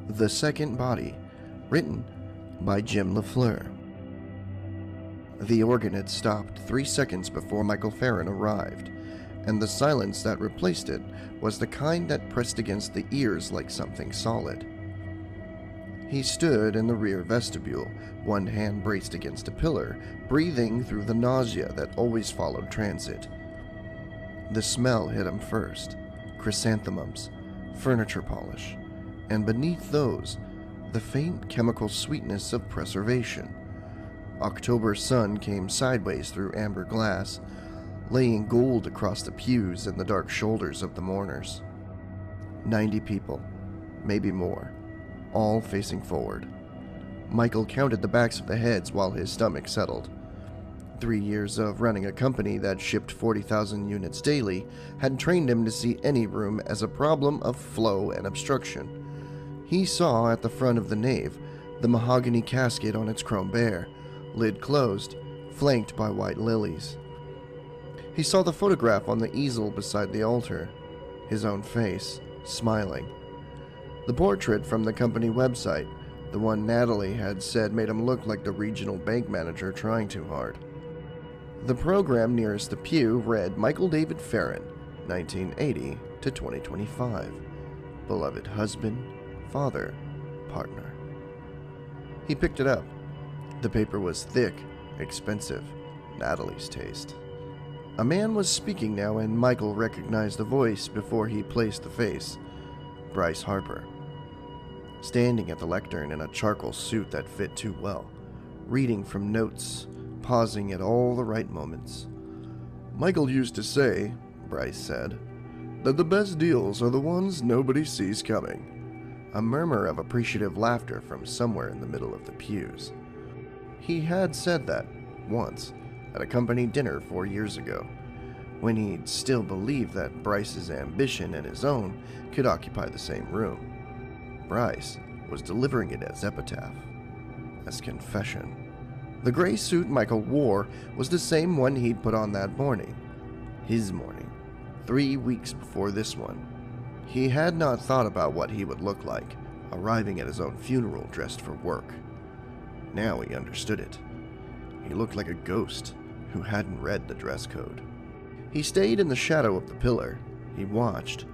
The Second Body, written by Jim LaFleur. The organ had stopped 3 seconds before Michael Farron arrived, and the silence that replaced it was the kind that pressed against the ears like something solid. He stood in the rear vestibule, one hand braced against a pillar, breathing through the nausea that always followed transit. The smell hit him first: chrysanthemums, furniture polish, and beneath those, the faint chemical sweetness of preservation. October sun came sideways through amber glass, laying gold across the pews and the dark shoulders of the mourners. 90 people, maybe more, all facing forward. Michael counted the backs of the heads while his stomach settled. 3 years of running a company that shipped 40,000 units daily had trained him to see any room as a problem of flow and obstruction. He saw at the front of the nave the mahogany casket on its chrome bear, lid closed, flanked by white lilies. He saw the photograph on the easel beside the altar, his own face, smiling. The portrait from the company website, the one Natalie had said made him look like the regional bank manager trying too hard. The program nearest the pew read Michael David Farron, 1980 to 2025. Beloved husband, father, partner. He picked it up. The paper was thick, expensive, Natalie's taste. A man was speaking now, and Michael recognized the voice before he placed the face. Bryce Harper. Standing at the lectern in a charcoal suit that fit too well, reading from notes, pausing at all the right moments. "Michael used to say," Bryce said, "that the best deals are the ones nobody sees coming." A murmur of appreciative laughter from somewhere in the middle of the pews. He had said that once at a company dinner 4 years ago, when he'd still believed that Bryce's ambition and his own could occupy the same room. Bryce was delivering it as epitaph, as confession. The gray suit Michael wore was the same one he'd put on that morning. His morning, 3 weeks before this one. He had not thought about what he would look like, arriving at his own funeral dressed for work. Now he understood it. He looked like a ghost who hadn't read the dress code. He stayed in the shadow of the pillar. He watched.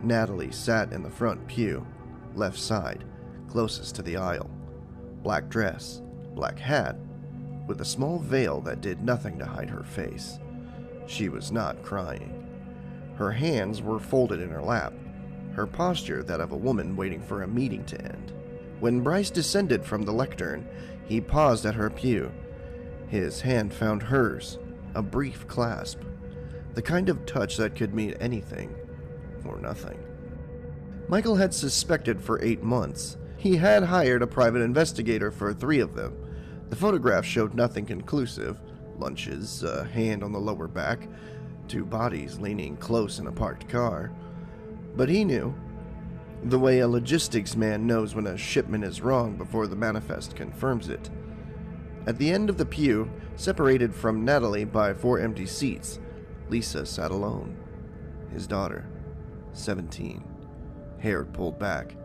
Natalie sat in the front pew, left side, closest to the aisle. Black dress, black hat, with a small veil that did nothing to hide her face. She was not crying. Her hands were folded in her lap, her posture that of a woman waiting for a meeting to end. When Bryce descended from the lectern, he paused at her pew. His hand found hers, a brief clasp, the kind of touch that could mean anything or nothing. Michael had suspected for 8 months. He had hired a private investigator for 3 of them. The photograph showed nothing conclusive: lunches, a hand on the lower back, 2 bodies leaning close in a parked car. But he knew, the way a logistics man knows when a shipment is wrong before the manifest confirms it. At the end of the pew, separated from Natalie by 4 empty seats, Lisa sat alone. His daughter, 17, hair pulled back,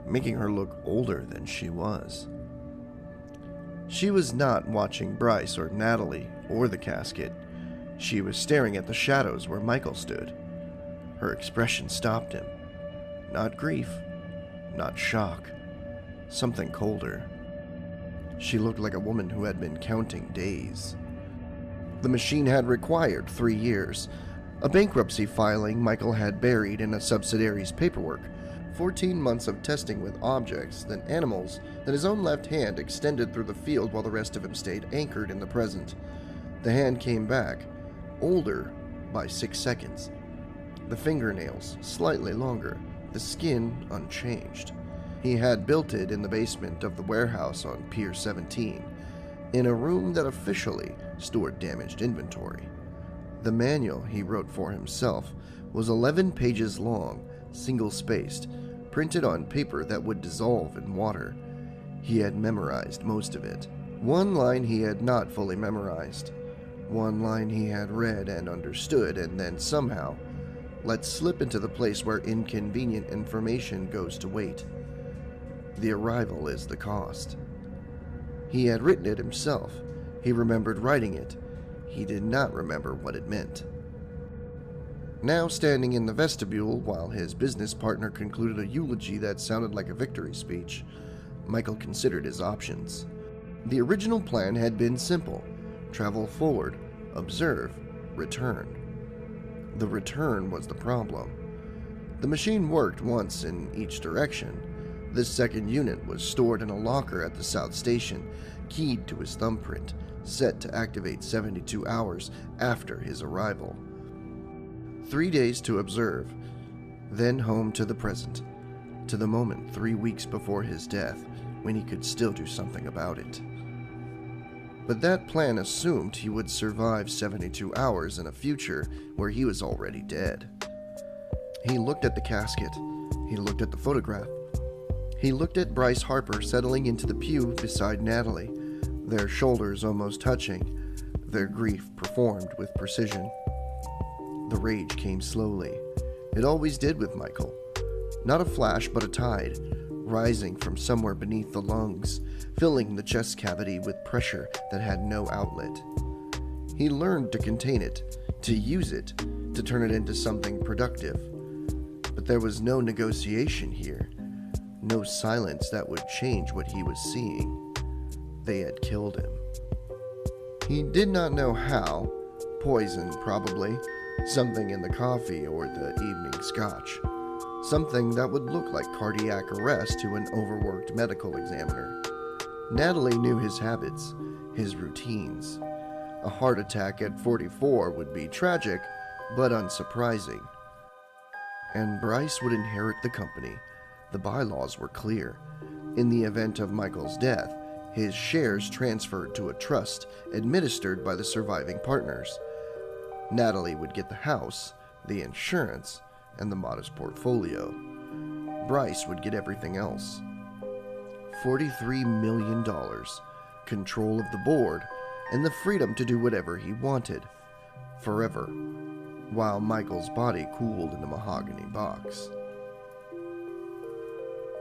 making her look older than she was. She was not watching Bryce or Natalie or the casket. She was staring at the shadows where Michael stood. Her expression stopped him. Not grief, not shock, something colder. She looked like a woman who had been counting days. The machine had required 3 years, a bankruptcy filing Michael had buried in a subsidiary's paperwork, 14 months of testing with objects, then animals, then his own left hand extended through the field while the rest of him stayed anchored in the present. The hand came back, older by 6 seconds. The fingernails slightly longer, the skin unchanged. He had built it in the basement of the warehouse on Pier 17, in a room that officially stored damaged inventory. The manual he wrote for himself was 11 pages long, single-spaced, printed on paper that would dissolve in water. He had memorized most of it. One line he had not fully memorized. One line he had read and understood and then somehow let slip into the place where inconvenient information goes to wait. The arrival is the cost. He had written it himself. He remembered writing it. He did not remember what it meant. Now standing in the vestibule while his business partner concluded a eulogy that sounded like a victory speech, Michael considered his options. The original plan had been simple: travel forward, observe, return. The return was the problem. The machine worked once in each direction. This second unit was stored in a locker at the South Station, keyed to his thumbprint, set to activate 72 hours after his arrival. 3 days to observe, then home to the present, to the moment 3 weeks before his death, when he could still do something about it. But that plan assumed he would survive 72 hours in a future where he was already dead. He looked at the casket. He looked at the photograph. He looked at Bryce Harper settling into the pew beside Natalie, their shoulders almost touching, their grief performed with precision. The rage came slowly. It always did with Michael. Not a flash, but a tide, rising from somewhere beneath the lungs, filling the chest cavity with pressure that had no outlet. He learned to contain it, to use it, to turn it into something productive. But there was no negotiation here, no silence that would change what he was seeing. They had killed him. He did not know how. Poison, probably. Something in the coffee or the evening scotch. Something that would look like cardiac arrest to an overworked medical examiner. Natalie knew his habits, his routines. A heart attack at 44 would be tragic, but unsurprising. And Bryce would inherit the company. The bylaws were clear. In the event of Michael's death, his shares transferred to a trust administered by the surviving partners. Natalie would get the house, the insurance, and the modest portfolio. Bryce would get everything else. $43 million, control of the board, and the freedom to do whatever he wanted, forever, while Michael's body cooled in a mahogany box.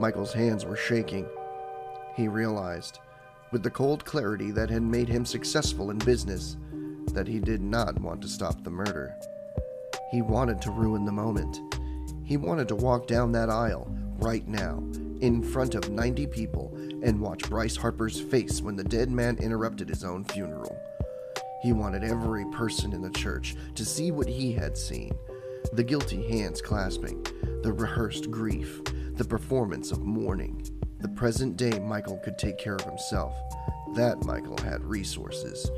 Michael's hands were shaking. He realized, with the cold clarity that had made him successful in business, that he did not want to stop the murder. He wanted to ruin the moment. He wanted to walk down that aisle, right now, in front of 90 people, and watch Bryce Harper's face when the dead man interrupted his own funeral. He wanted every person in the church to see what he had seen. The guilty hands clasping, the rehearsed grief, the performance of mourning. The present day Michael could take care of himself. That Michael had resources.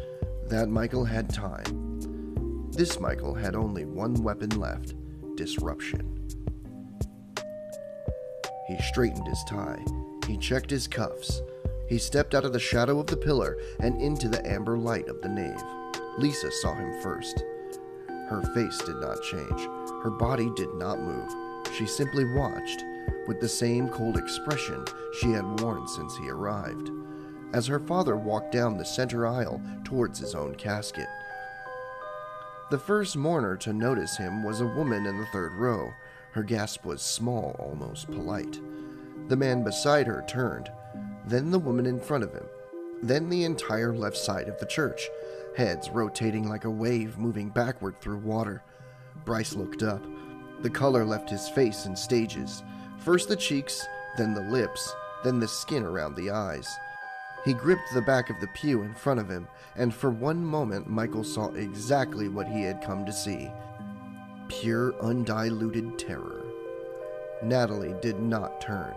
That Michael had time. This Michael had only one weapon left: disruption. He straightened his tie. He checked his cuffs. He stepped out of the shadow of the pillar and into the amber light of the nave. Lisa saw him first. Her face did not change. Her body did not move. She simply watched, with the same cold expression she had worn since he arrived, as her father walked down the center aisle towards his own casket. The first mourner to notice him was a woman in the third row. Her gasp was small, almost polite. The man beside her turned, then the woman in front of him, then the entire left side of the church, heads rotating like a wave moving backward through water. Bryce looked up. The color left his face in stages. First the cheeks, then the lips, then the skin around the eyes. He gripped the back of the pew in front of him, and for one moment Michael saw exactly what he had come to see. Pure, undiluted terror. Natalie did not turn.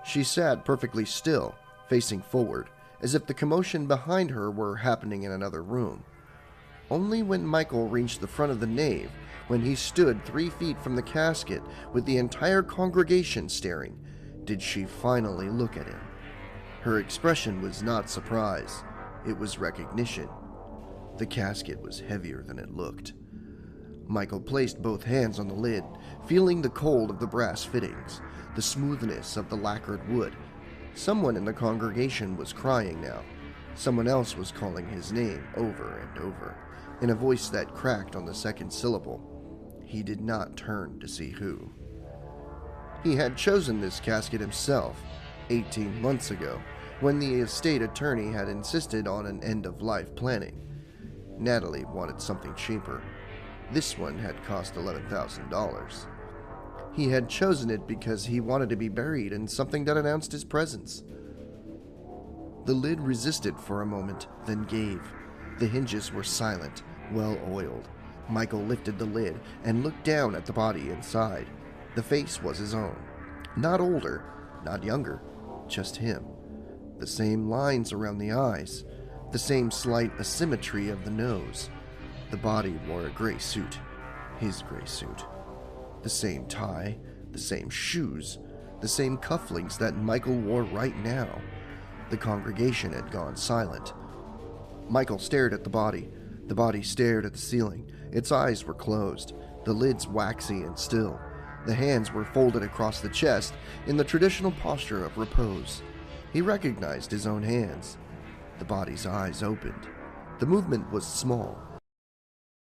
She sat perfectly still, facing forward, as if the commotion behind her were happening in another room. Only when Michael reached the front of the nave, when he stood 3 feet from the casket with the entire congregation staring, did she finally look at him. Her expression was not surprise. It was recognition. The casket was heavier than it looked. Michael placed both hands on the lid, feeling the cold of the brass fittings, the smoothness of the lacquered wood. Someone in the congregation was crying now. Someone else was calling his name over and over, in a voice that cracked on the second syllable. He did not turn to see who. He had chosen this casket himself. 18 months ago, when the estate attorney had insisted on an end-of-life planning. Natalie wanted something cheaper. This one had cost $11,000. He had chosen it because he wanted to be buried in something that announced his presence. The lid resisted for a moment, then gave. The hinges were silent, well-oiled. Michael lifted the lid and looked down at the body inside. The face was his own. Not older, not younger, just him. The same lines around the eyes, the same slight asymmetry of the nose. The body wore a gray suit, his gray suit. The same tie, the same shoes, the same cufflinks that Michael wore right now. The congregation had gone silent. Michael stared at the body. The body stared at the ceiling. Its eyes were closed, the lids waxy and still. The hands were folded across the chest in the traditional posture of repose. He recognized his own hands. The body's eyes opened. The movement was small,